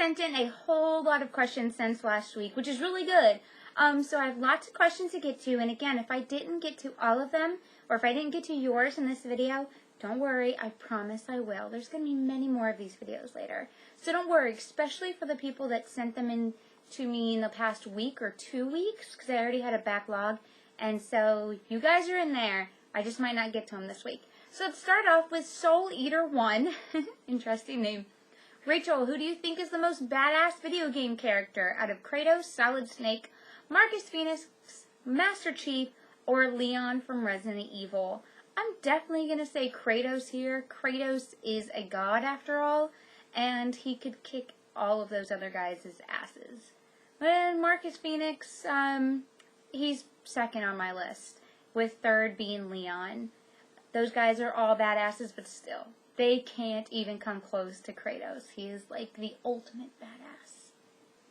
sent in a whole lot of questions since last week, which is really good. So I have lots of questions to get to, and again, if I didn't get to all of them, or if I didn't get to yours in this video, don't worry, I promise I will. There's going to be many more of these videos later. So don't worry, especially for the people that sent them in to me in the past week or 2 weeks, because I already had a backlog, and so you guys are in there. I just might not get to them this week. So let's start off with Soul Eater 1. Interesting name. Rachel, who do you think is the most badass video game character out of Kratos, Solid Snake, Marcus Phoenix, Master Chief, or Leon from Resident Evil? I'm definitely going to say Kratos here. Kratos is a god after all, and he could kick all of those other guys' asses. But Marcus Phoenix, he's second on my list, with third being Leon. Those guys are all badasses, but still, they can't even come close to Kratos. He is like the ultimate badass.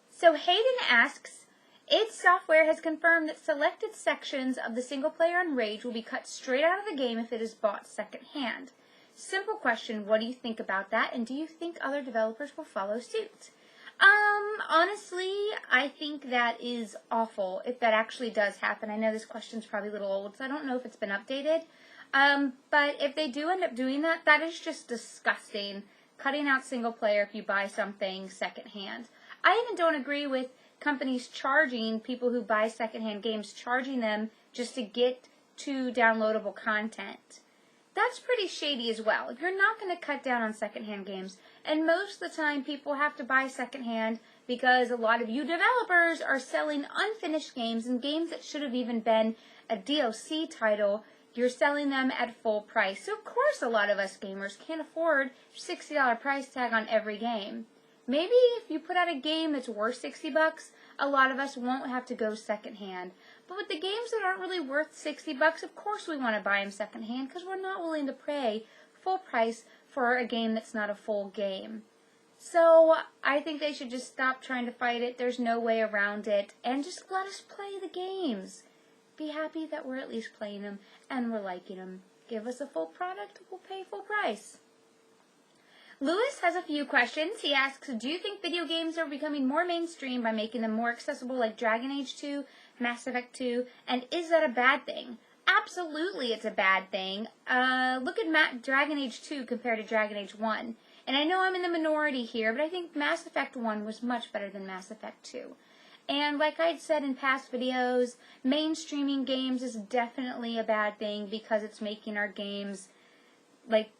So Hayden asks, id Software has confirmed that selected sections of the single player on Rage will be cut straight out of the game if it is bought secondhand. Simple question, what do you think about that, and do you think other developers will follow suit? Honestly, I think that is awful if that actually does happen. I know this question's probably a little old, so I don't know if it's been updated. But if they do end up doing that, that is just disgusting. Cutting out single player if you buy something secondhand. I even don't agree with companies charging people who buy secondhand games, charging them just to get to downloadable content. That's pretty shady as well. You're not going to cut down on secondhand games. And most of the time, people have to buy secondhand because a lot of you developers are selling unfinished games and games that should have even been a DLC title. You're selling them at full price. So, of course, a lot of us gamers can't afford $60 price tag on every game. Maybe if you put out a game that's worth $60, a lot of us won't have to go secondhand. But with the games that aren't really worth $60, of course we want to buy them secondhand because we're not willing to pay full price for a game that's not a full game. So I think they should just stop trying to fight it. There's no way around it. And just let us play the games. Be happy that we're at least playing them and we're liking them. Give us a full product, we'll pay full price. Lewis has a few questions. He asks, do you think video games are becoming more mainstream by making them more accessible like Dragon Age 2, Mass Effect 2, and is that a bad thing? Absolutely it's a bad thing. Look at Dragon Age 2 compared to Dragon Age 1. And I know I'm in the minority here, but I think Mass Effect 1 was much better than Mass Effect 2. And like I'd said in past videos, mainstreaming games is definitely a bad thing because it's making our games like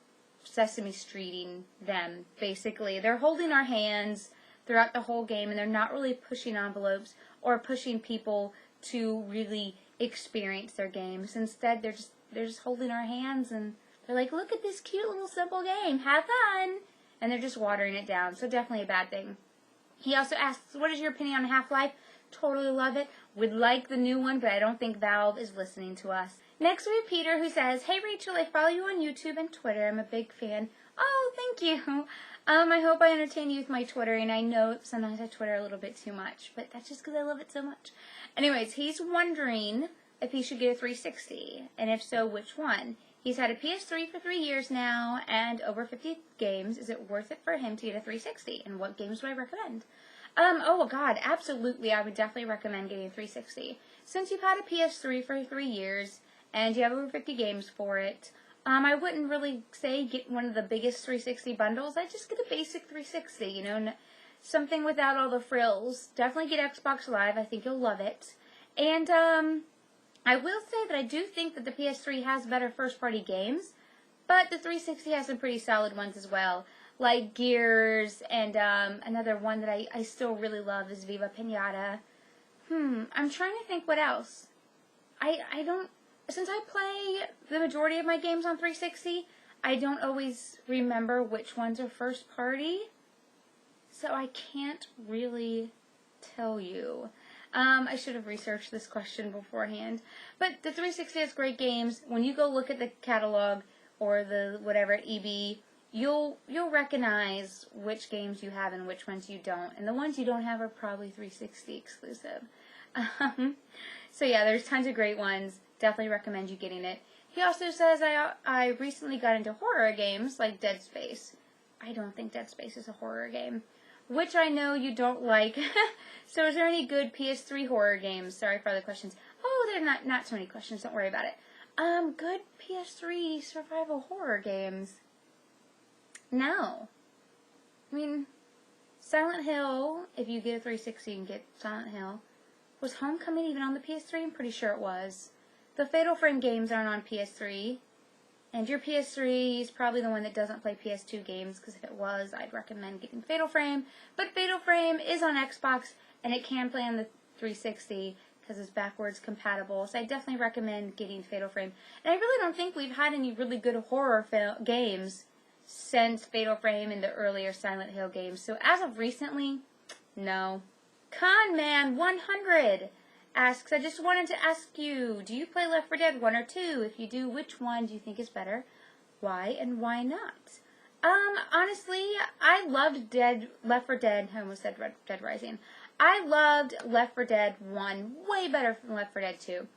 Sesame Streeting them, basically. They're holding our hands throughout the whole game and they're not really pushing envelopes or pushing people to really experience their games. Instead, they're just holding our hands and they're like, look at this cute little simple game, have fun! And they're just watering it down, so definitely a bad thing. He also asks, what is your opinion on Half-Life? Totally love it. Would like the new one, but I don't think Valve is listening to us. Next we have Peter who says, hey Rachel, I follow you on YouTube and Twitter. I'm a big fan. Oh, thank you. I hope I entertain you with my Twittering. I know sometimes I Twitter a little bit too much, but that's just because I love it so much. Anyways, he's wondering if he should get a 360, and if so, which one? He's had a PS3 for 3 years now, and over 50 games. Is it worth it for him to get a 360? And what games do I recommend? Oh god, absolutely, I would definitely recommend getting a 360. Since you've had a PS3 for 3 years, and you have over 50 games for it, I wouldn't really say get one of the biggest 360 bundles. I'd just get a basic 360, you know, something without all the frills. Definitely get Xbox Live, I think you'll love it. And, I will say that I do think that the PS3 has better first-party games, but the 360 has some pretty solid ones as well, like Gears, and another one that I still really love is Viva Pinata. I'm trying to think what else. I don't, since I play the majority of my games on 360, I don't always remember which ones are first-party, so I can't really tell you. I should have researched this question beforehand. But the 360 has great games. When you go look at the catalog or the whatever at EB, you'll recognize which games you have and which ones you don't. And the ones you don't have are probably 360 exclusive. So yeah, there's tons of great ones. Definitely recommend you getting it. He also says, I recently got into horror games like Dead Space. I don't think Dead Space is a horror game. which I know you don't like. So is there any good PS3 horror games? Sorry for all the questions. Oh, there are not so many questions. Don't worry about it. Good PS3 survival horror games. No. I mean, Silent Hill, if you get a 360, you can get Silent Hill. Was Homecoming even on the PS3? I'm pretty sure it was. The Fatal Frame games aren't on PS3. And your PS3 is probably the one that doesn't play PS2 games, because if it was, I'd recommend getting Fatal Frame. But Fatal Frame is on Xbox, and it can play on the 360, because it's backwards compatible. So I definitely recommend getting Fatal Frame. And I really don't think we've had any really good horror games since Fatal Frame and the earlier Silent Hill games. So as of recently, no. Conman 100 asks, I just wanted to ask you, do you play Left 4 Dead 1 or 2? If you do, which one do you think is better? Why and why not? Honestly, I loved Left 4 Dead, I almost said Dead Rising. I loved Left 4 Dead 1 way better than Left 4 Dead 2.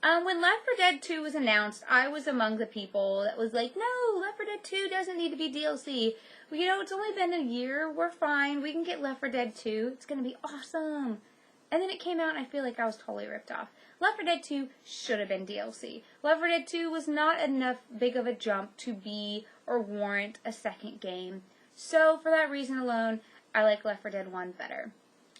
When Left 4 Dead 2 was announced, I was among the people that was like, no, Left 4 Dead 2 doesn't need to be DLC. Well, you know, it's only been a year, we're fine, we can get Left 4 Dead 2, it's gonna be awesome. And then it came out and I feel like I was totally ripped off. Left 4 Dead 2 should have been DLC. Left 4 Dead 2 was not enough big of a jump to be or warrant a second game. So for that reason alone, I like Left 4 Dead 1 better.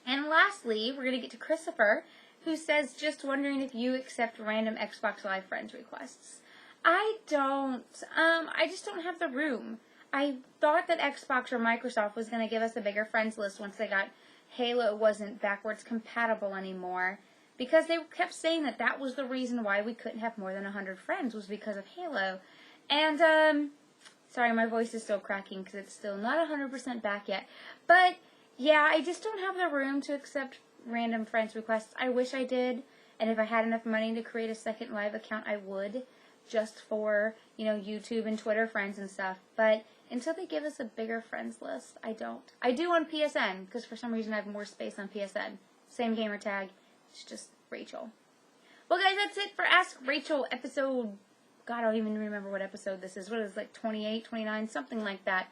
And lastly, we're going to get to Christopher, who says, just wondering if you accept random Xbox Live friends requests. I don't. I just don't have the room. I thought that Xbox or Microsoft was going to give us a bigger friends list once they got Halo wasn't backwards compatible anymore, because they kept saying that that was the reason why we couldn't have more than 100 friends, was because of Halo. And, sorry, my voice is still cracking because it's still not 100% back yet. But, yeah, I just don't have the room to accept random friends requests. I wish I did, and if I had enough money to create a second live account, I would, just for, you know, YouTube and Twitter friends and stuff. But until they give us a bigger friends list, I don't. I do on PSN, because for some reason I have more space on PSN. Same gamer tag, it's just Rachel. Well, guys, that's it for Ask Rachel episode, God, I don't even remember what episode this is. What is it, like 28, 29, something like that.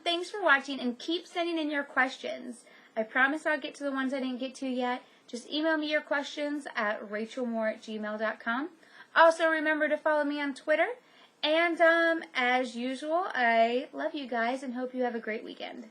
Thanks for watching, and keep sending in your questions. I promise I'll get to the ones I didn't get to yet. Just email me your questions at rachelmoore@gmail.com. Also, remember to follow me on Twitter. And, as usual, I love you guys and hope you have a great weekend.